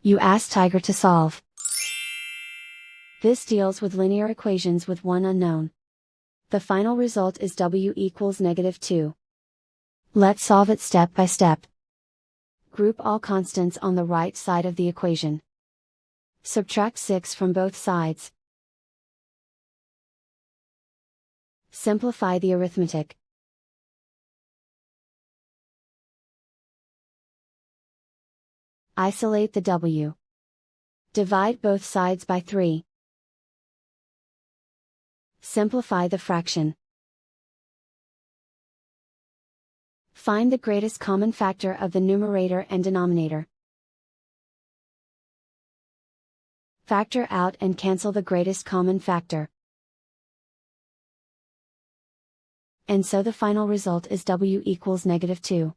You ask Tiger to solve. This deals with linear equations with one unknown. The final result is w equals -2. Let's solve it step by step. Group all constants on the right side of the equation. Subtract 6 from both sides. Simplify the arithmetic. Isolate the w. Divide both sides by 3. Simplify the fraction. Find the greatest common factor of the numerator and denominator. Factor out and cancel the greatest common factor. And so the final result is w equals -2.